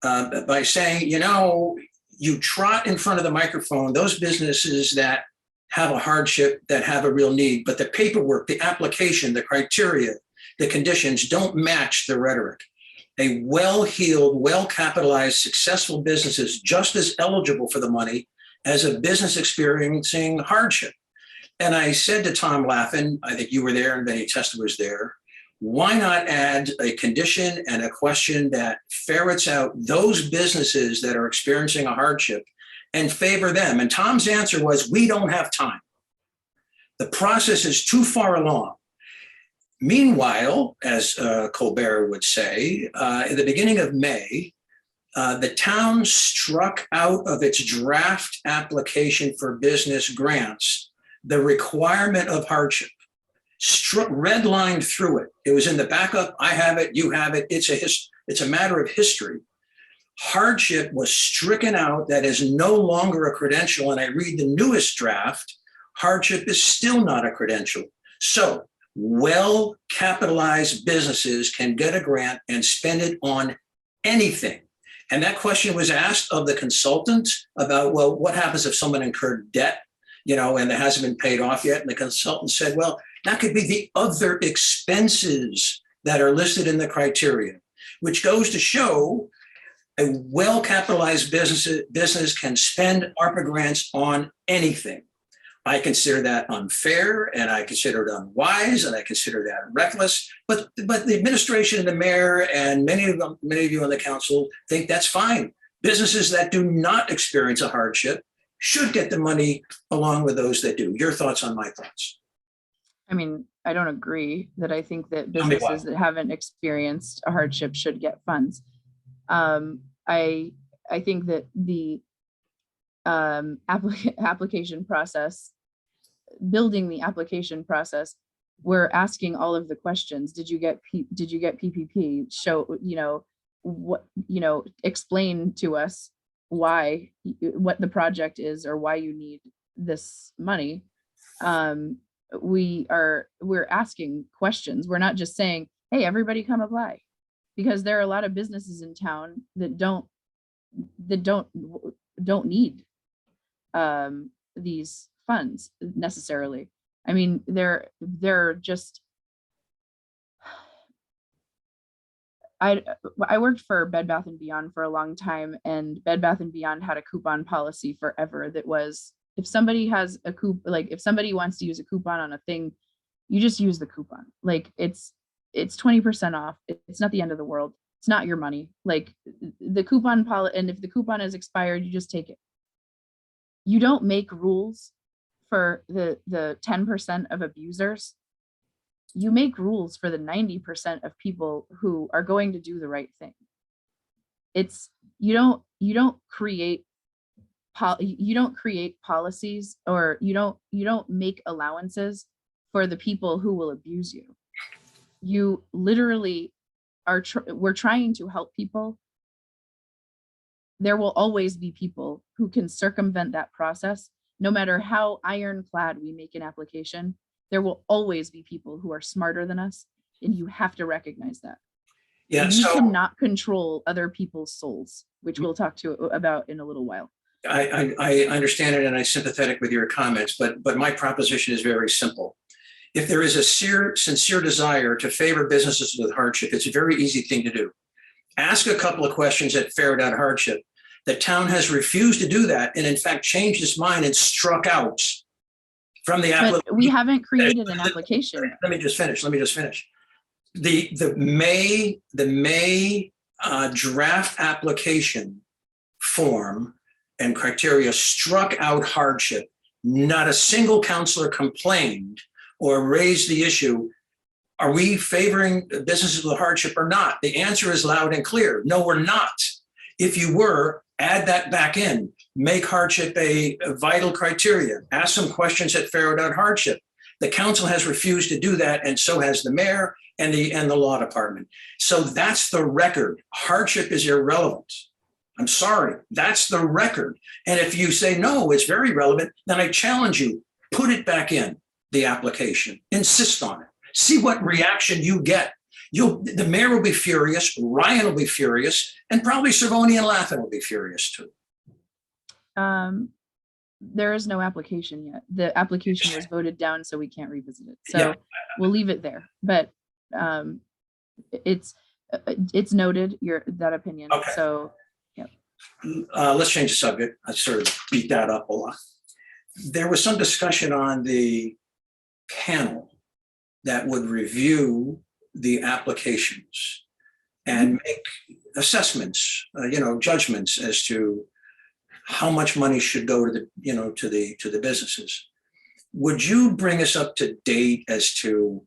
Speaker 1: by saying, you trot in front of the microphone those businesses that have a hardship, that have a real need, but the paperwork, the application, the criteria, the conditions don't match the rhetoric. A well-heeled, well-capitalized, successful business is just as eligible for the money as a business experiencing hardship. And I said to Tom Laffin, I think you were there and Benny Testa was there, why not add a condition and a question that ferrets out those businesses that are experiencing a hardship and favor them? And Tom's answer was, we don't have time. The process is too far along. Meanwhile, as Colbert would say, at the beginning of May, the town struck out of its draft application for business grants the requirement of hardship. redlined through it. It was in the backup. I have it. You have it. It's a matter of history. Hardship was stricken out. That is no longer a credential. And I read the newest draft. Hardship is still not a credential. So well-capitalized businesses can get a grant and spend it on anything. And that question was asked of the consultant about, well, what happens if someone incurred debt, and it hasn't been paid off yet? And the consultant said, well, that could be the other expenses that are listed in the criteria, which goes to show a well-capitalized business can spend ARPA grants on anything. I consider that unfair, and I consider it unwise, and I consider that reckless. But the administration and the mayor and many of you on the council think that's fine. Businesses that do not experience a hardship should get the money along with those that do. Your thoughts on my thoughts?
Speaker 2: I mean, I don't agree that I think that businesses that haven't experienced a hardship should get funds. I think that the application process, building the application process, we're asking all of the questions. Did you get PPP? Show, what, explain to us why, what the project is, or why you need this money. We're asking questions. We're not just saying, hey, everybody come apply, because there are a lot of businesses in town that don't need these funds necessarily. I mean, they're just, I worked for Bed Bath & Beyond for a long time, and Bed Bath & Beyond had a coupon policy forever that was, if somebody has a if somebody wants to use a coupon on a thing, you just use the coupon. Like it's 20% off. It's not the end of the world. It's not your money. Like the coupon policy, and if the coupon is expired, you just take it. You don't make rules for the 10% of abusers. You make rules for the 90% of people who are going to do the right thing. It's, you don't create policies, or you don't make allowances for the people who will abuse you. You literally are, we're trying to help people. There will always be people who can circumvent that process. No matter how ironclad we make an application, there will always be people who are smarter than us, and you have to recognize that.
Speaker 1: Yeah,
Speaker 2: you cannot control other people's souls, which we'll talk about in a little while.
Speaker 1: I understand it, and I'm sympathetic with your comments, but my proposition is very simple. If there is a sincere desire to favor businesses with hardship, it's a very easy thing to do. Ask a couple of questions that ferret out hardship. The town has refused to do that, and in fact changed its mind and struck out from the application.
Speaker 2: But we haven't created an application.
Speaker 1: Let me just finish. The May draft application form and criteria struck out hardship. Not a single councilor complained or raised the issue. Are we favoring businesses with hardship or not? The answer is loud and clear. No, we're not. If you were, add that back in. Make hardship a vital criteria. Ask some questions that ferret out hardship. The council has refused to do that, and so has the mayor and the law department. So that's the record. Hardship is irrelevant. I'm sorry, that's the record. And if you say, no, it's very relevant, then I challenge you, put it back in the application, insist on it. See what reaction you get. The mayor will be furious, Ryan will be furious, and probably Cervoni and Laffin will be furious too.
Speaker 2: There is no application yet. The application was voted down, so we can't revisit it. So we'll leave it there. But it's noted, that opinion.
Speaker 1: Okay.
Speaker 2: So
Speaker 1: let's change the subject. I sort of beat that up a lot. There was some discussion on the panel that would review the applications and make assessments, judgments as to how much money should go to the businesses. Would you bring us up to date as to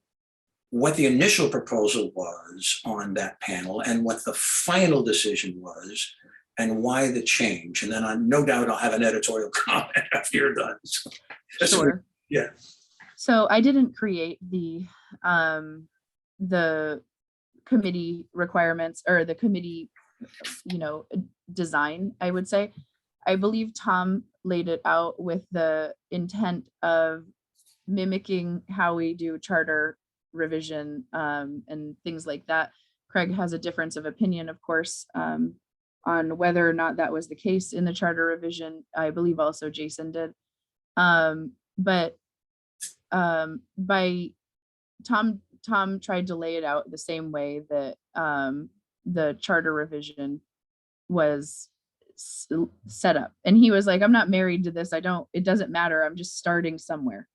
Speaker 1: what the initial proposal was on that panel and what the final decision was and why the change? And then no doubt I'll have an editorial comment after you're done. So,
Speaker 2: sure.
Speaker 1: Yeah.
Speaker 2: So I didn't create the committee requirements or the committee, design, I would say. I believe Tom laid it out with the intent of mimicking how we do charter revision and things like that. Craig has a difference of opinion, of course, on whether or not that was the case in the charter revision. I believe also Jason did. But by Tom tried to lay it out the same way that the charter revision was set up. And he was like, I'm not married to this. It doesn't matter. I'm just starting somewhere.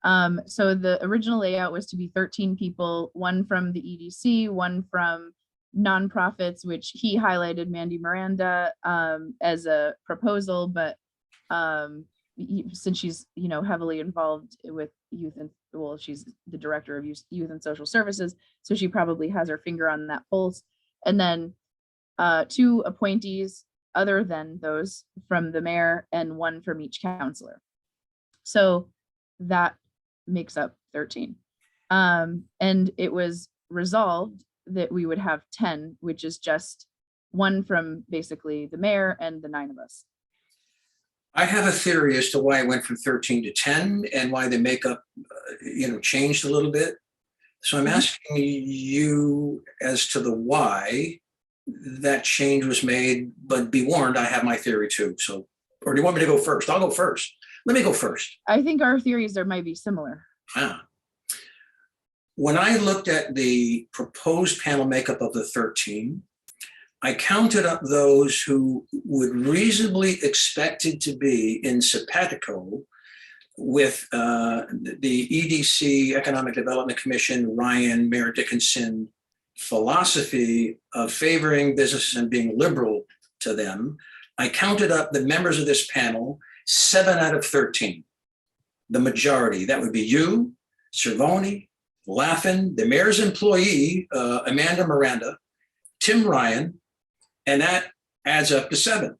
Speaker 2: So the original layout was to be 13 people, one from the EDC, one from nonprofits, which he highlighted Mandy Miranda as a proposal, but since she's heavily involved with youth and she's the director of youth and social services, so she probably has her finger on that pulse. And then 2 appointees other than those from the mayor and 1 from each councilor. So that makes up 13. And it was resolved that we would have 10, which is just 1 from basically the mayor and the 9 of us.
Speaker 1: I have a theory as to why it went from 13 to 10 and why the makeup, changed a little bit. So I'm asking you as to the why that change was made, but be warned, I have my theory too. So, or do you want me to go first? I'll go first. Let me go first.
Speaker 2: I think our theories might be similar.
Speaker 1: When I looked at the proposed panel makeup of the 13, I counted up those who would reasonably expected to be in simpatico with the EDC, Economic Development Commission, Ryan, Mayor Dickinson philosophy of favoring businesses and being liberal to them. I counted up the members of this panel, 7 out of 13. The majority, that would be you, Cervoni, Laffin, the mayor's employee, Amanda Miranda, Tim Ryan, and that adds up to 7.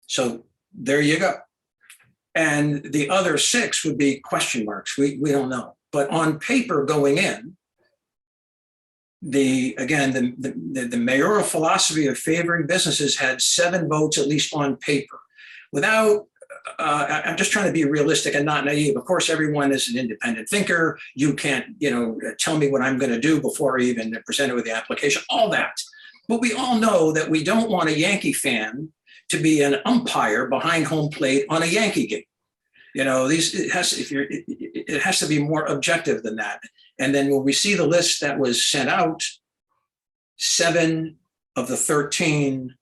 Speaker 1: So there you go. And the other 6 would be question marks. We don't know. But on paper going in, the mayoral philosophy of favoring businesses had 7 votes, at least on paper. Without, I'm just trying to be realistic and not naive. Of course, everyone is an independent thinker. You can't, tell me what I'm going to do before I even present it with the application, all that. But we all know that we don't want a Yankee fan to be an umpire behind home plate on a Yankee game. It has to be more objective than that. And then when we see the list that was sent out, 7 of the 13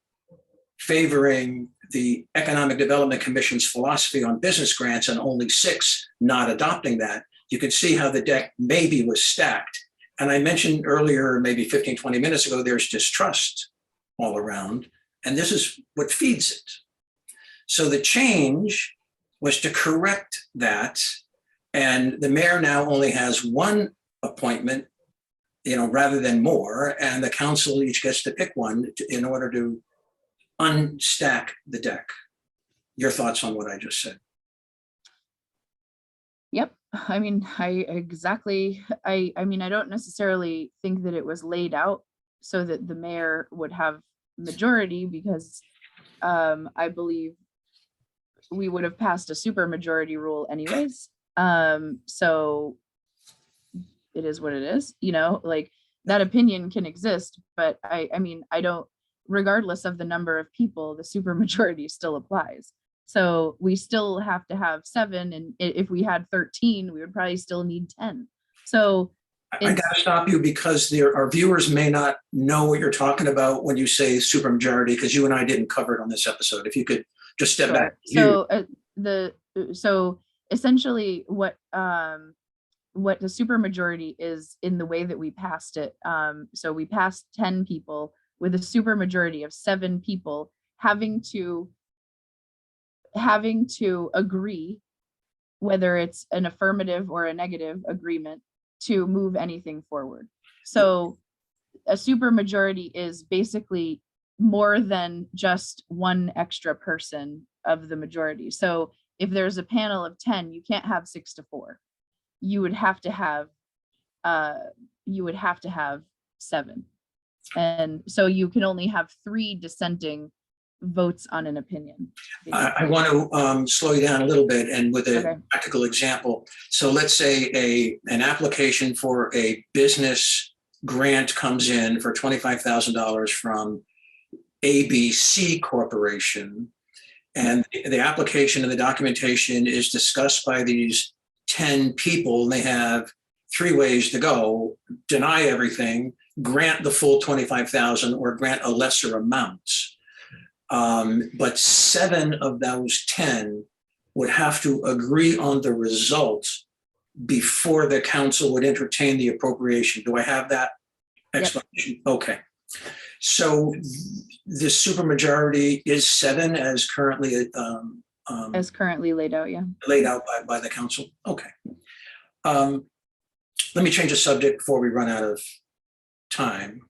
Speaker 1: favoring the Economic Development Commission's philosophy on business grants and only 6 not adopting that, you can see how the deck maybe was stacked. And I mentioned earlier, maybe 15, 20 minutes ago, there's distrust all around, and this is what feeds it. So the change was to correct that, and the mayor now only has 1 appointment, rather than more, and the council each gets to pick 1 in order to unstack the deck. Your thoughts on what I just said?
Speaker 2: Yep. I mean, I don't necessarily think that it was laid out so that the mayor would have majority, because I believe we would have passed a super majority rule anyways. So it is what it is, like that opinion can exist, but I mean, I don't, regardless of the number of people, the super majority still applies. So we still have to have 7. And if we had 13, we would probably still need 10. So
Speaker 1: I got to stop you because our viewers may not know what you're talking about when you say supermajority, because you and I didn't cover it on this episode. If you could just step back.
Speaker 2: So essentially what the supermajority is in the way that we passed it. So we passed 10 people with a supermajority of 7 people having to agree, whether it's an affirmative or a negative agreement, to move anything forward. So a supermajority is basically more than just 1 extra person of the majority. So if there's a panel of 10, you can't have 6 to 4. you would have to have, you would have to have 7. And so you can only have 3 dissenting votes on an opinion.
Speaker 1: I want to slow you down a little bit, and with a
Speaker 2: Okay.
Speaker 1: practical example. So let's say an application for a business grant comes in for $25,000 from ABC Corporation, and the application and the documentation is discussed by these 10 people, and they have 3 ways to go: deny everything, grant the full 25,000, or grant a lesser amount. But 7 of those 10 would have to agree on the result before the council would entertain the appropriation. Do I have that explanation? Yep. Okay. So the supermajority is 7 as currently
Speaker 2: laid out, yeah.
Speaker 1: Laid out by the council. Okay. Let me change the subject before we run out of time.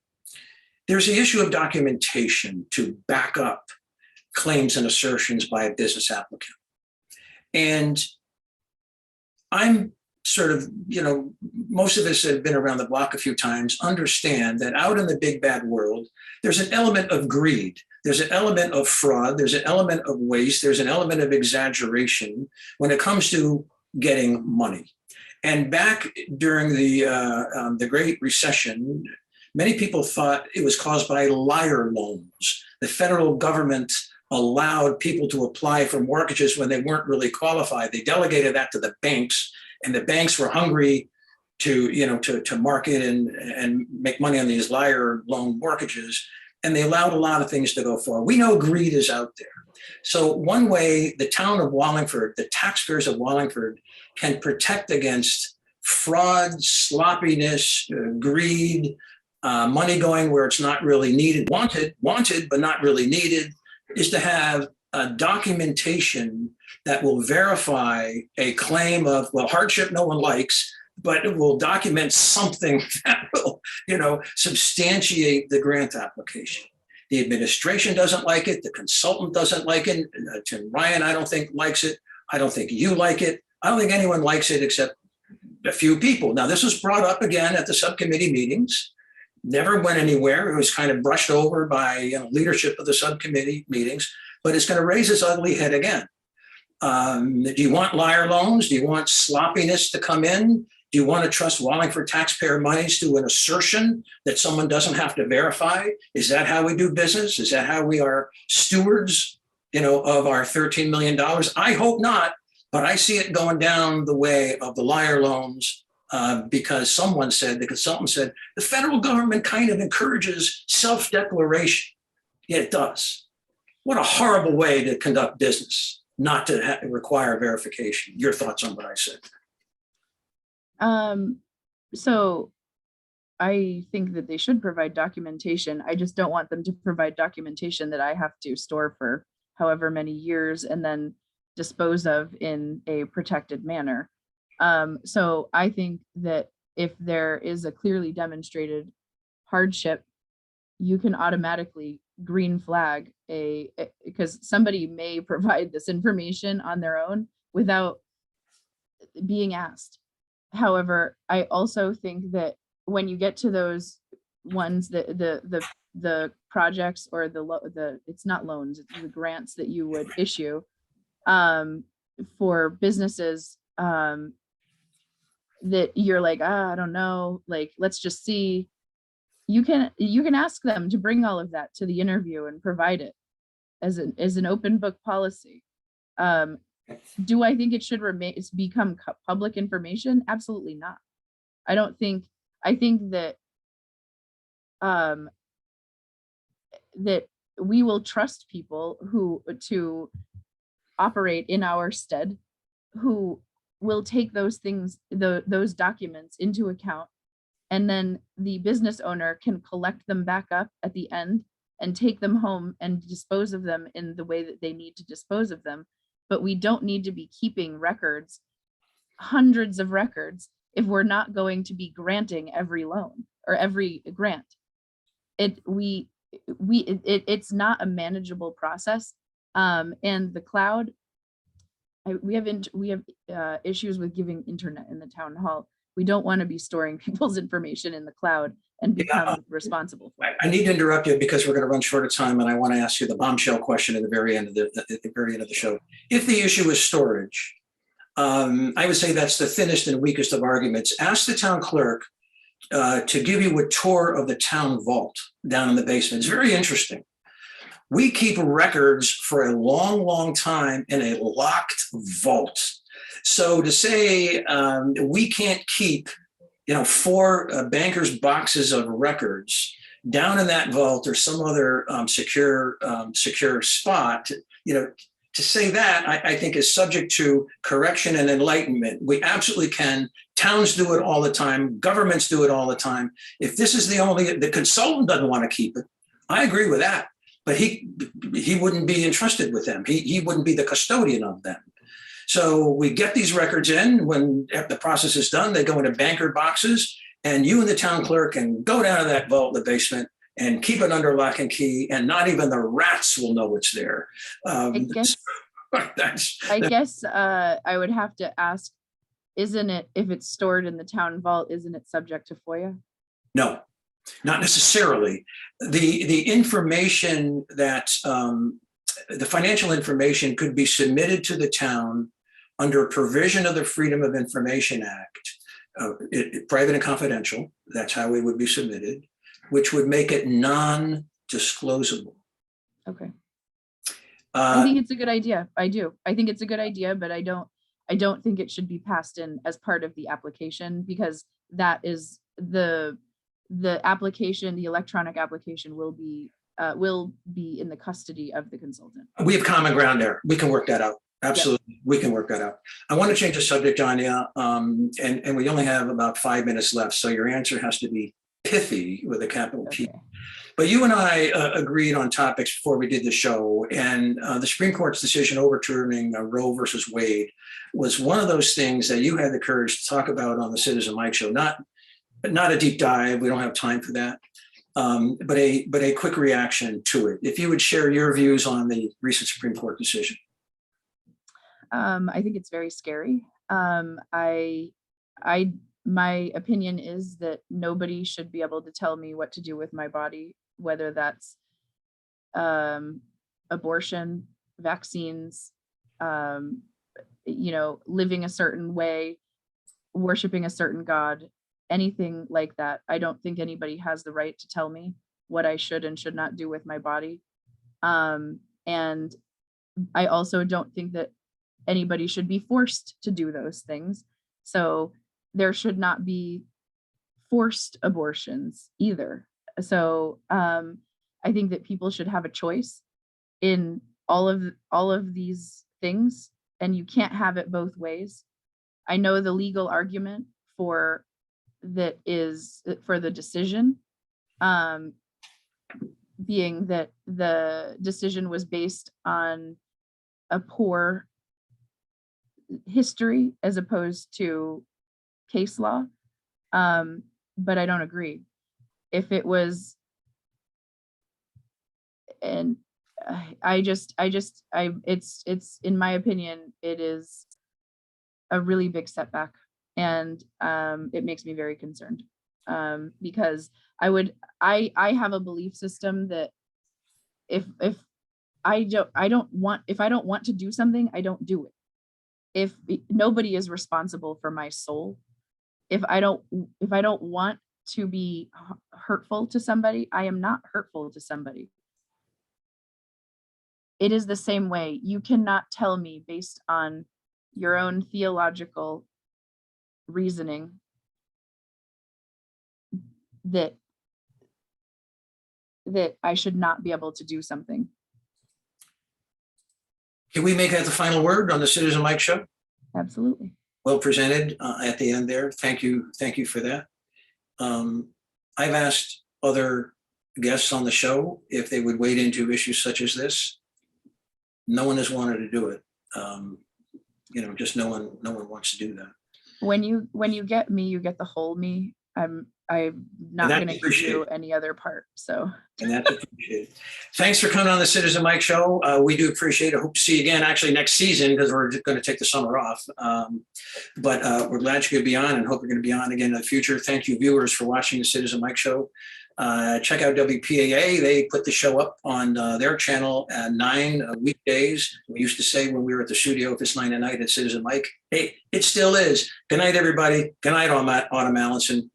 Speaker 1: There's the issue of documentation to back up claims and assertions by a business applicant. And I'm sort of, most of us have been around the block a few times, understand that out in the big bad world, there's an element of greed. There's an element of fraud. There's an element of waste. There's an element of exaggeration when it comes to getting money. And back during the Great Recession, many people thought it was caused by liar loans. The federal government allowed people to apply for mortgages when they weren't really qualified. They delegated that to the banks, and the banks were hungry to market and make money on these liar loan mortgages. And they allowed a lot of things to go forward. We know greed is out there. So one way the town of Wallingford, the taxpayers of Wallingford, can protect against fraud, sloppiness, greed, money going where it's not really needed, wanted, but not really needed, is to have a documentation that will verify a claim of, well, hardship no one likes, but it will document something that will, substantiate the grant application. The administration doesn't like it. The consultant doesn't like it. Tim Ryan, I don't think likes it. I don't think you like it. I don't think anyone likes it except a few people. Now, this was brought up again at the subcommittee meetings. Never went anywhere. It was kind of brushed over by leadership of the subcommittee meetings, but it's going to raise its ugly head again. Do you want liar loans? Do you want sloppiness to come in? Do you want to trust Wallingford taxpayer monies to an assertion that someone doesn't have to verify? Is that how we do business? Is that how we are stewards, of our $13 million? I hope not, but I see it going down the way of the liar loans. Because the consultant said, the federal government kind of encourages self-declaration. Yeah, it does. What a horrible way to conduct business, not to require verification. Your thoughts on what I said?
Speaker 2: So I think that they should provide documentation. I just don't want them to provide documentation that I have to store for however many years and then dispose of in a protected manner. So I think that if there is a clearly demonstrated hardship, you can automatically green flag because somebody may provide this information on their own without being asked. However, I also think that when you get to those ones that the projects or it's not loans, it's the grants that you would issue for businesses that you're like, I don't know, like, let's just see. You can ask them to bring all of that to the interview and provide it as an open book policy. Do I think it should become public information? Absolutely not. I think that that we will trust people to operate in our stead, who will take those things, those documents into account, and then the business owner can collect them back up at the end and take them home and dispose of them in the way that they need to dispose of them. But we don't need to be keeping records, hundreds of records, if we're not going to be granting every loan or every grant. It's not a manageable process. And the cloud, we have issues with giving internet in the town hall. We don't want to be storing people's information in the cloud and become responsible for it.
Speaker 1: I need to interrupt you because we're going to run short of time, and I want to ask you the bombshell question at the very end of the show. If the issue is storage, I would say that's the thinnest and weakest of arguments. Ask the town clerk to give you a tour of the town vault down in the basement. It's very interesting. We keep records for a long, long time in a locked vault. So to say we can't keep, 4 bankers' boxes of records down in that vault or some other secure spot, to say that I think is subject to correction and enlightenment. We absolutely can. Towns do it all the time. Governments do it all the time. If this is the consultant doesn't want to keep it, I agree with that. But he wouldn't be entrusted with them. He wouldn't be the custodian of them. So we get these records in. When the process is done, they go into banker boxes, and you and the town clerk can go down to that vault in the basement and keep it under lock and key, and not even the rats will know it's there.
Speaker 2: I guess I would have to ask, isn't it, if it's stored in the town vault, isn't it subject to FOIA?
Speaker 1: No, not necessarily. The information that the financial information could be submitted to the town under a provision of the Freedom of Information Act, private and confidential. That's how it would be submitted, which would make it non-disclosable.
Speaker 2: Okay. I think it's a good idea. I do. I think it's a good idea, but I don't think it should be passed in as part of the application, because that is the application, the electronic application will be in the custody of the consultant.
Speaker 1: We have common ground there. We can work that out. Absolutely. Yep. We can work that out. I want to change the subject, Anya, and we only have about 5 minutes left. So your answer has to be pithy with a capital P.
Speaker 2: Okay.
Speaker 1: But you and I agreed on topics before we did the show, and the Supreme Court's decision overturning Roe versus Wade was one of those things that you had the courage to talk about on the Citizen Mike show. Not a deep dive. We don't have time for that. But a quick reaction to it. If you would share your views on the recent Supreme Court decision.
Speaker 2: I think it's very scary. My opinion is that nobody should be able to tell me what to do with my body, whether that's abortion, vaccines, living a certain way, worshiping a certain God, anything like that. I don't think anybody has the right to tell me what I should and should not do with my body. And I also don't think that anybody should be forced to do those things. So there should not be forced abortions either. So I think that people should have a choice in all of these things, and you can't have it both ways. I know the legal argument for the decision being that the decision was based on a poor history as opposed to case law, but I don't agree. If it was, and it's in my opinion, it is a really big setback, and it makes me very concerned, because I have a belief system that if I don't want to do something, I don't do it. If nobody is responsible for my soul, if I don't want to be hurtful to somebody, I am not hurtful to somebody. It is the same way. You cannot tell me based on your own theological reasoning that I should not be able to do something.
Speaker 1: Can we make that the final word on the Citizen Mike show?
Speaker 2: Absolutely.
Speaker 1: Well presented at the end there. Thank you for that. I've asked other guests on the show if they would wade into issues such as this. No one has wanted to do it. Just no one wants to do that.
Speaker 2: When you get me, you get the whole me. I'm not
Speaker 1: that's
Speaker 2: going to give
Speaker 1: appreciated.
Speaker 2: you any other part. So.
Speaker 1: And that's appreciated. Thanks for coming on the Citizen Mike Show. We do appreciate it. Hope to see you again actually next season because we're going to take the summer off. But we're glad you could be on and hope you're going to be on again in the future. Thank you, viewers, for watching the Citizen Mike Show. Check out WPAA. They put the show up on their channel at 9 weekdays. We used to say when we were at the studio, if it's 9 at night, it's Citizen Mike. Hey, it still is. Good night, everybody. Good night, Autumn Allinson.